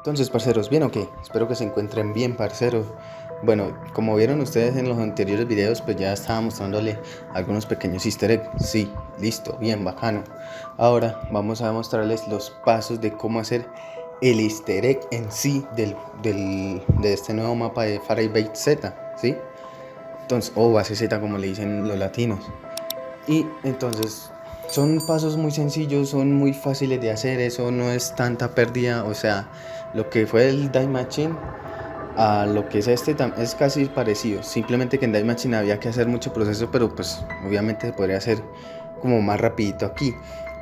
Entonces, parceros, ¿bien o qué? Espero que se encuentren bien, parceros. Bueno, como vieron ustedes en los anteriores videos, pues ya estaba mostrándole algunos pequeños easter eggs. Sí, listo, bien, bacano. Ahora vamos a mostrarles los pasos de cómo hacer el easter egg en sí de este nuevo mapa de Fahrenheit Z, ¿sí? Entonces, o base Z como le dicen los latinos. Y entonces son pasos muy sencillos, son muy fáciles de hacer, eso no es tanta pérdida, o sea, lo que fue el Die Machine a lo que es este es casi parecido, simplemente que en Die Machine había que hacer mucho proceso, pero pues obviamente se podría hacer como más rapidito aquí,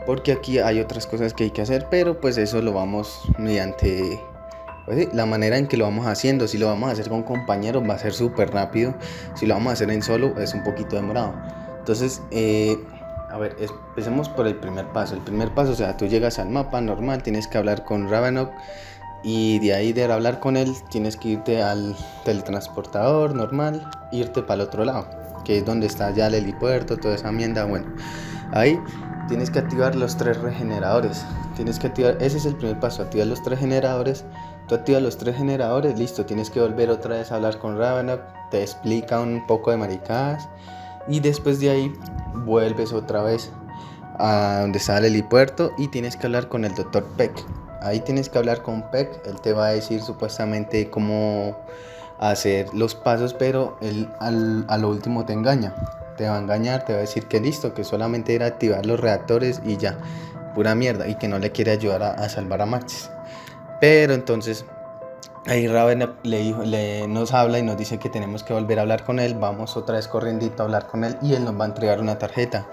porque aquí hay otras cosas que hay que hacer, pero pues eso lo vamos mediante pues sí, la manera en que lo vamos haciendo. Si lo vamos a hacer con compañeros va a ser súper rápido, si lo vamos a hacer en solo es un poquito demorado. Entonces, a ver, empecemos por el primer paso. El primer paso, o sea, tú llegas al mapa normal, tienes que hablar con Ravenok y de ahí de hablar con él tienes que irte al teletransportador normal, irte para el otro lado, que es donde está ya el helipuerto, toda esa mierda. Bueno, ahí tienes que activar los 3 regeneradores. Tienes que activar, ese es el primer paso, activar los 3 generadores. Tú activas los 3 generadores, listo, tienes que volver otra vez a hablar con Ravenok, te explica un poco de maricadas y después de ahí vuelves otra vez a donde está el helipuerto y tienes que hablar con el Dr. Peck. Ahí tienes que hablar con Peck, él te va a decir supuestamente cómo hacer los pasos, pero él a lo último te engaña. Te va a engañar, te va a decir que listo, que solamente era activar los reactores y ya, pura mierda, y que no le quiere ayudar a salvar a Maxis. Pero entonces ahí Raven nos habla y nos dice que tenemos que volver a hablar con él. Vamos otra vez corriendo a hablar con él y él nos va a entregar una tarjeta.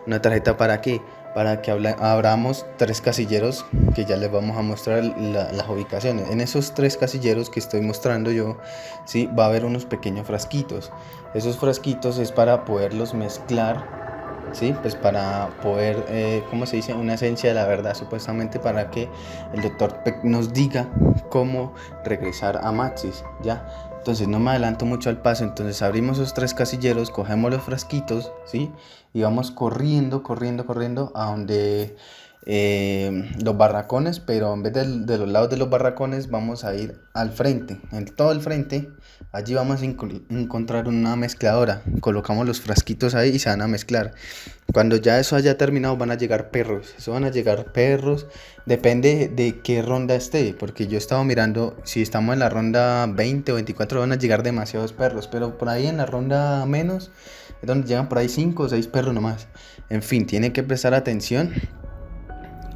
¿Una tarjeta para qué? Para que abramos 3 casilleros que ya les vamos a mostrar las ubicaciones. En esos 3 casilleros que estoy mostrando yo, ¿sí? Va a haber unos pequeños frasquitos. Esos frasquitos es para poderlos mezclar, ¿sí? Pues para poder, ¿cómo se dice? Una esencia de la verdad, supuestamente para que el Dr. Peck nos diga cómo regresar a Maxis, ¿ya? Entonces no me adelanto mucho al paso, entonces abrimos esos 3 casilleros, cogemos los frasquitos, ¿sí? Y vamos corriendo a donde los barracones, pero en vez de los lados de los barracones vamos a ir al frente, en todo el frente. Allí vamos a encontrar una mezcladora, colocamos los frasquitos ahí y se van a mezclar. Cuando ya eso haya terminado van a llegar perros, depende de qué ronda esté, porque yo he estado mirando, si estamos en la ronda 20 o 24 van a llegar demasiados perros, pero por ahí en la ronda menos es donde llegan por ahí 5 o 6 perros nomás. En fin, tiene que prestar atención.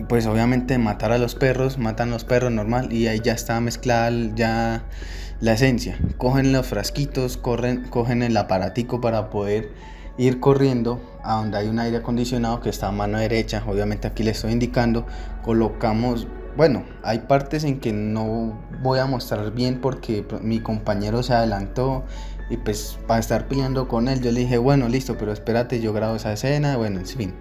Pues obviamente matar a los perros, matan los perros normal y ahí ya está mezclada ya la esencia. Cogen los frasquitos, cogen el aparatico para poder ir corriendo a donde hay un aire acondicionado que está a mano derecha. Obviamente aquí les estoy indicando, colocamos, bueno, hay partes en que no voy a mostrar bien porque mi compañero se adelantó y pues para estar peleando con él yo le dije, bueno, listo, pero espérate, yo grabo esa escena, bueno, en fin.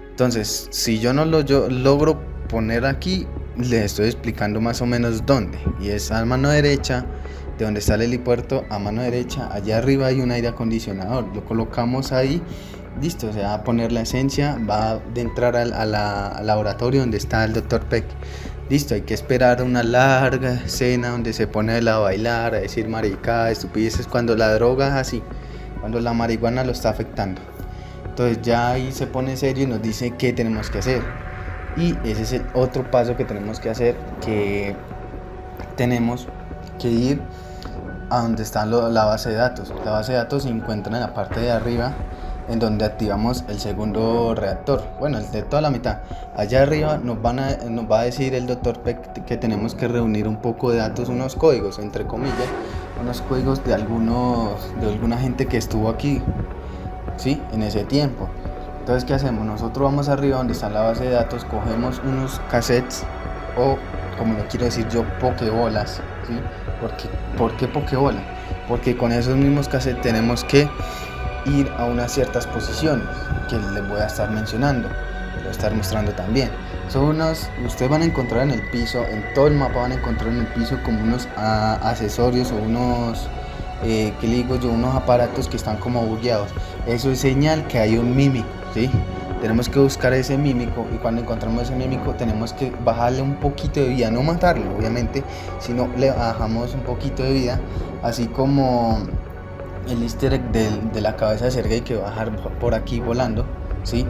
Entonces, si yo no yo logro poner aquí, les estoy explicando más o menos dónde. Y es a mano derecha, de donde está el helipuerto, a mano derecha, allá arriba hay un aire acondicionador. Lo colocamos ahí, listo, se va a poner la esencia, va a entrar al laboratorio donde está el Dr. Peck. Listo, hay que esperar una larga escena donde se pone él a bailar, a decir maricadas, estupideces, cuando la droga es así, cuando la marihuana lo está afectando. Entonces ya ahí se pone serio y nos dice qué tenemos que hacer. Y ese es el otro paso que tenemos que hacer, que tenemos que ir a donde está la base de datos. La base de datos se encuentra en la parte de arriba, en donde activamos el segundo reactor. Bueno, el de toda la mitad. Allá arriba nos va a decir el Dr. Peck que tenemos que reunir un poco de datos, unos códigos, entre comillas, unos códigos de alguna gente que estuvo aquí, ¿sí? En ese tiempo. Entonces, ¿qué hacemos? Nosotros vamos arriba donde está la base de datos, cogemos unos cassettes o, como lo quiero decir yo, pokebolas, ¿sí? ¿Por qué pokebola? Porque con esos mismos cassettes tenemos que ir a unas ciertas posiciones que les voy a estar mencionando, les voy a estar mostrando también. Son ustedes van a encontrar en el piso, en todo el mapa van a encontrar en el piso como unos accesorios o unos ¿qué le digo yo? Unos aparatos que están como bugueados. Eso es señal que hay un mímico, ¿sí? tenemos que buscar ese mímico, y cuando encontramos ese mímico tenemos que bajarle un poquito de vida, no matarlo obviamente, sino le bajamos un poquito de vida, así como el easter egg de la cabeza de Sergei que va a bajar por aquí volando, ¿sí?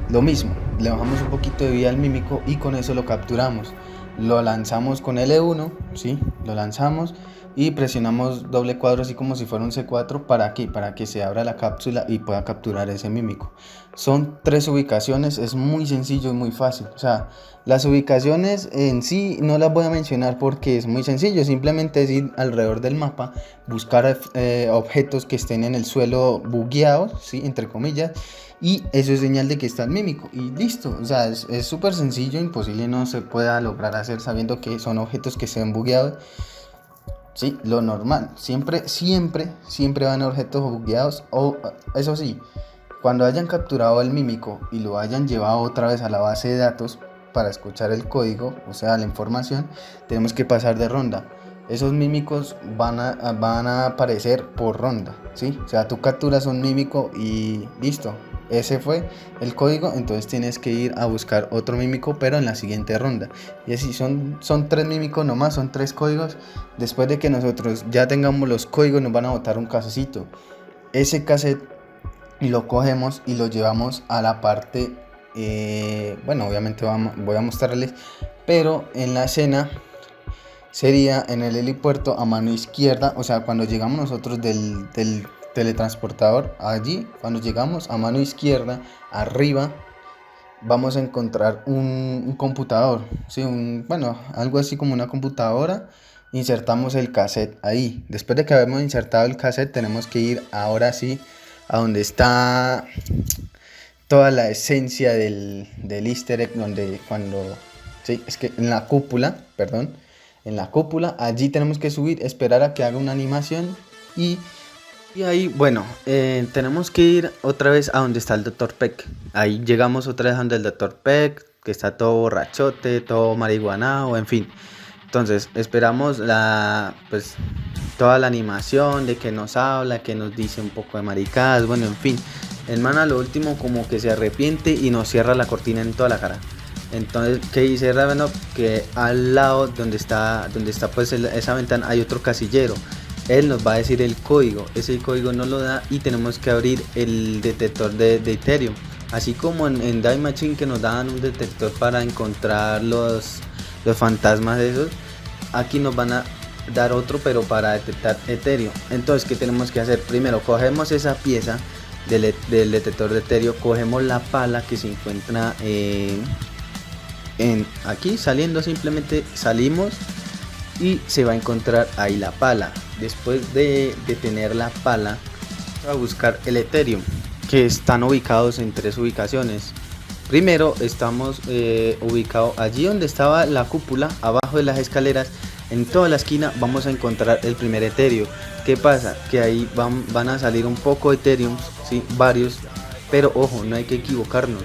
Lo mismo, le bajamos un poquito de vida al mímico y con eso lo capturamos. Lo lanzamos con L1, ¿sí? Lo lanzamos y presionamos doble cuadro así como si fuera un C4 para que se abra la cápsula y pueda capturar ese mímico. Son 3 ubicaciones, es muy sencillo y muy fácil. O sea, las ubicaciones en sí no las voy a mencionar porque es muy sencillo, simplemente es ir alrededor del mapa, buscar objetos que estén en el suelo bugueados, ¿sí? Entre comillas, y eso es señal de que está el mímico y listo. O sea, es súper sencillo, imposible no se pueda lograr hacer sabiendo que son objetos que se ven bugueados. Sí, lo normal, siempre van objetos bugueados, o eso sí, cuando hayan capturado el mímico y lo hayan llevado otra vez a la base de datos para escuchar el código, o sea, la información, tenemos que pasar de ronda. Esos mímicos van a aparecer por ronda, ¿sí? O sea, tú capturas un mímico y listo, ese fue el código, entonces tienes que ir a buscar otro mímico, pero en la siguiente ronda. Y así son 3 mímicos nomás, son 3 códigos. Después de que nosotros ya tengamos los códigos, nos van a botar un casecito. Ese cassette lo cogemos y lo llevamos a la parte, bueno, obviamente voy a mostrarles, pero en la escena sería en el helipuerto a mano izquierda. O sea, cuando llegamos nosotros del teletransportador, allí cuando llegamos a mano izquierda arriba vamos a encontrar un computador, ¿sí? Bueno, algo así como una computadora. Insertamos el cassette ahí. Después de que habemos insertado el cassette, tenemos que ir ahora sí a donde está toda la esencia del easter egg, donde sí, es que en la cúpula, perdón, en la cúpula, allí tenemos que subir, esperar a que haga una animación y ahí, bueno, tenemos que ir otra vez a donde está el Dr. Peck. Ahí llegamos otra vez a donde el Dr. Peck, que está todo borrachote, todo marihuanado, en fin. Entonces esperamos pues toda la animación de que nos habla, que nos dice un poco de maricadas, bueno, en fin. El man a lo último como que se arrepiente y nos cierra la cortina en toda la cara. Entonces, ¿qué dice Ravenov? Que al lado donde está pues esa ventana hay otro casillero. Él nos va a decir el código, ese código nos lo da y tenemos que abrir el detector de Ethereum. Así como en Die Machine, que nos daban un detector para encontrar los fantasmas de esos, aquí nos van a dar otro pero para detectar Ethereum. Entonces, ¿qué tenemos que hacer? Primero cogemos esa pieza del detector de Ethereum, cogemos la pala que se encuentra aquí saliendo, simplemente salimos y se va a encontrar ahí la pala. Después de tener la pala, a buscar el Ethereum, que están ubicados en 3 ubicaciones. Primero estamos ubicados allí donde estaba la cúpula, abajo de las escaleras. En toda la esquina vamos a encontrar el primer Ethereum. ¿Qué pasa? Que ahí van a salir un poco de Ethereum, ¿sí? Varios, pero ojo, no hay que equivocarnos,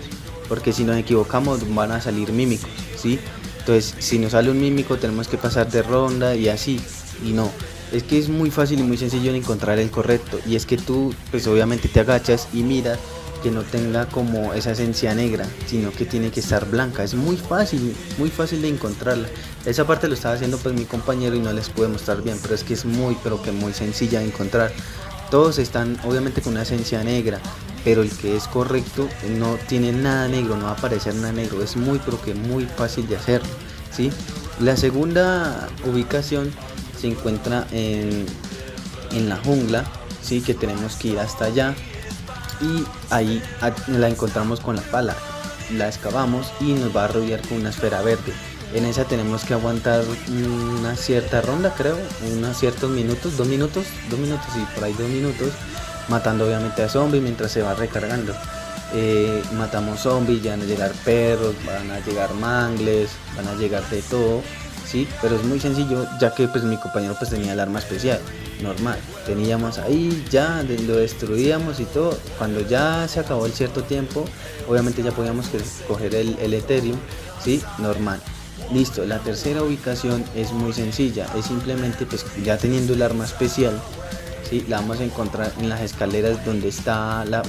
porque si nos equivocamos van a salir mímicos, ¿sí? Entonces, si nos sale un mímico tenemos que pasar de ronda y así, y no. Es que es muy fácil y muy sencillo en encontrar el correcto, y es que tú pues obviamente te agachas y miras que no tenga como esa esencia negra, sino que tiene que estar blanca. Es muy fácil de encontrarla. Esa parte lo estaba haciendo pues mi compañero y no les pude mostrar bien, pero es que es muy sencilla de encontrar. Todos están obviamente con una esencia negra, pero el que es correcto no tiene nada negro, no va a aparecer nada negro. Es muy fácil de hacerlo, ¿sí? La segunda ubicación se encuentra en la jungla, ¿sí? Que tenemos que ir hasta allá y ahí la encontramos con la pala, la excavamos y nos va a rodear con una esfera verde. En esa tenemos que aguantar una cierta ronda, creo, unos ciertos minutos, 2 minutos, sí, por ahí 2 minutos, matando obviamente a zombies mientras se va recargando. Matamos zombies, ya van a llegar perros, van a llegar mangles, van a llegar de todo, ¿sí? Pero es muy sencillo, ya que pues mi compañero pues tenía el arma especial, normal. Teníamos ahí, ya lo destruíamos y todo. Cuando ya se acabó el cierto tiempo, obviamente ya podíamos coger el Ethereum, ¿sí? Normal. Listo, la tercera ubicación es muy sencilla, es simplemente pues ya teniendo el arma especial, ¿sí? La vamos a encontrar en las escaleras donde está la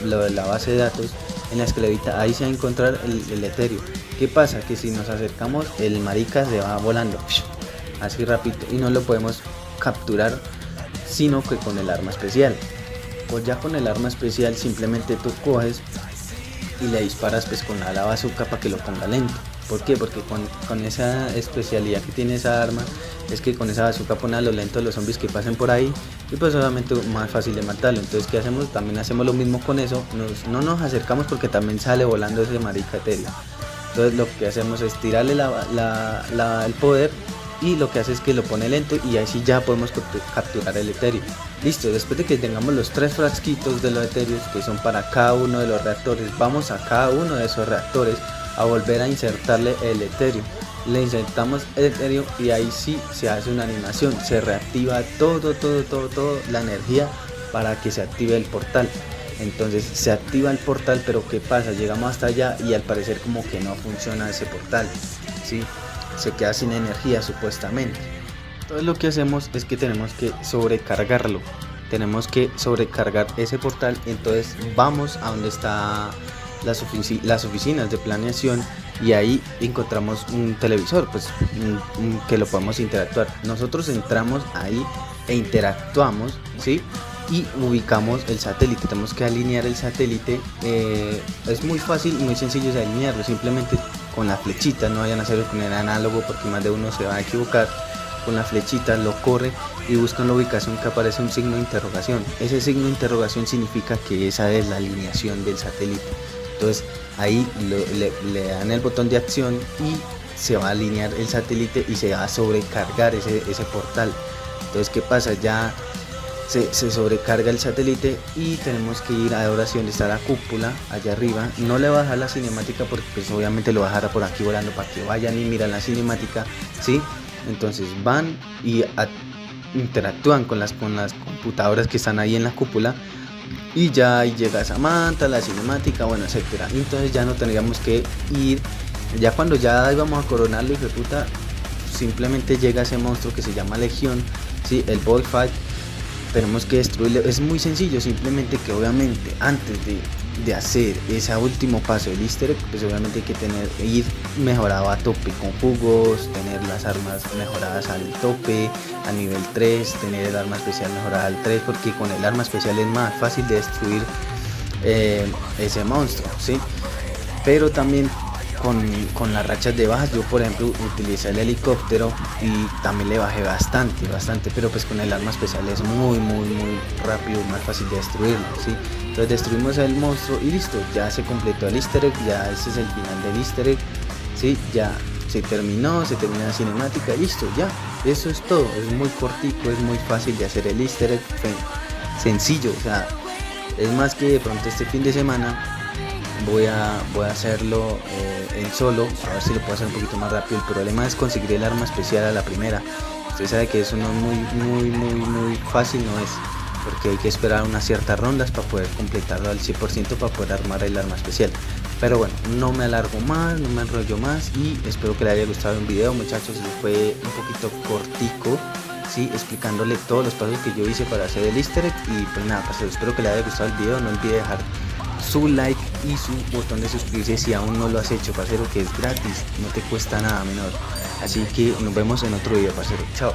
base de datos. en la esclavita, ahí se va a encontrar el etéreo. ¿Qué pasa? Que si nos acercamos, el marica se va volando así rápido y no lo podemos capturar sino que con el arma especial. Pues ya con el arma especial simplemente tú coges y le disparas pues con la bazooka para que lo ponga lento. ¿Por qué? Porque con esa especialidad que tiene esa arma es que con esa bazooka pone a lo lento a los zombies que pasen por ahí y pues obviamente más fácil de matarlo. Entonces ¿qué hacemos? También hacemos lo mismo con eso, no nos acercamos porque también sale volando ese marica etéreo. Entonces lo que hacemos es tirarle el poder y lo que hace es que lo pone lento y ahí sí ya podemos capturar el etéreo. Listo, después de que tengamos los 3 frasquitos de los etéreos que son para cada uno de los reactores, vamos a cada uno de esos reactores a volver a insertarle el etéreo. Le insertamos el etéreo y ahí sí se hace una animación, se reactiva todo la energía para que se active el portal. Entonces se activa el portal, pero ¿qué pasa? Llegamos hasta allá y al parecer como que no funciona ese portal, ¿sí? Se queda sin energía supuestamente. Entonces lo que hacemos es que tenemos que sobrecargarlo, tenemos que sobrecargar ese portal. Entonces vamos a donde está las oficinas de planeación y ahí encontramos un televisor, pues que lo podemos interactuar. Nosotros entramos ahí e interactuamos, ¿sí? Y ubicamos el satélite. Tenemos que alinear el satélite. Es muy fácil y muy sencillo de alinearlo, simplemente con la flechita. No vayan a hacerlo con el análogo porque más de uno se va a equivocar. Con la flechita lo corre y buscan la ubicación que aparece un signo de interrogación. Ese signo de interrogación significa que esa es la alineación del satélite. Entonces ahí le dan el botón de acción y se va a alinear el satélite y se va a sobrecargar ese portal. Entonces ¿qué pasa? Ya se sobrecarga el satélite y tenemos que ir a ahora sí donde está la cúpula, allá arriba. No le va a dejar la cinemática porque pues obviamente lo va a dejar por aquí volando para que vayan y miran la cinemática, ¿sí? Entonces van y interactúan con las computadoras que están ahí en la cúpula y ya ahí llega Samantha, la cinemática, bueno, etcétera. Entonces ya no tendríamos que ir, ya cuando ya íbamos a coronarlo y de puta, simplemente llega ese monstruo que se llama Legión, ¿sí? El Boy Fight. Tenemos que destruirlo, es muy sencillo, simplemente que obviamente antes de hacer ese último paso del easter egg, pues obviamente hay que ir mejorado a tope con jugos, tener las armas mejoradas al tope, a nivel 3, tener el arma especial mejorada al 3, porque con el arma especial es más fácil de destruir ese monstruo, ¿sí? Pero también con las rachas de bajas, yo por ejemplo utilicé el helicóptero y también le bajé bastante, pero pues con el arma especial es muy rápido y más fácil de destruirlo, ¿sí? Entonces destruimos el monstruo y listo, ya se completó el easter egg, ya ese es el final del easter egg, ¿sí? Ya se termina la cinemática, listo, ya, eso es todo, es muy cortico, es muy fácil de hacer el easter egg, sencillo, o sea, es más que de pronto este fin de semana voy a hacerlo en solo, a ver si lo puedo hacer un poquito más rápido. El problema es conseguir el arma especial a la primera. Usted sabe que eso no es muy fácil, no es, porque hay que esperar unas ciertas rondas para poder completarlo al 100% para poder armar el arma especial. Pero bueno, no me alargo más, no me enrollo más y espero que les haya gustado el video, muchachos. Fue un poquito cortico, ¿sí? Explicándole todos los pasos que yo hice para hacer el easter egg. Y pues nada, pues espero que les haya gustado el video. No olvide dejar su like y su botón de suscribirse si aún no lo has hecho, parcero, que es gratis, no te cuesta nada, menor. Así que nos vemos en otro video, parcero. Chao.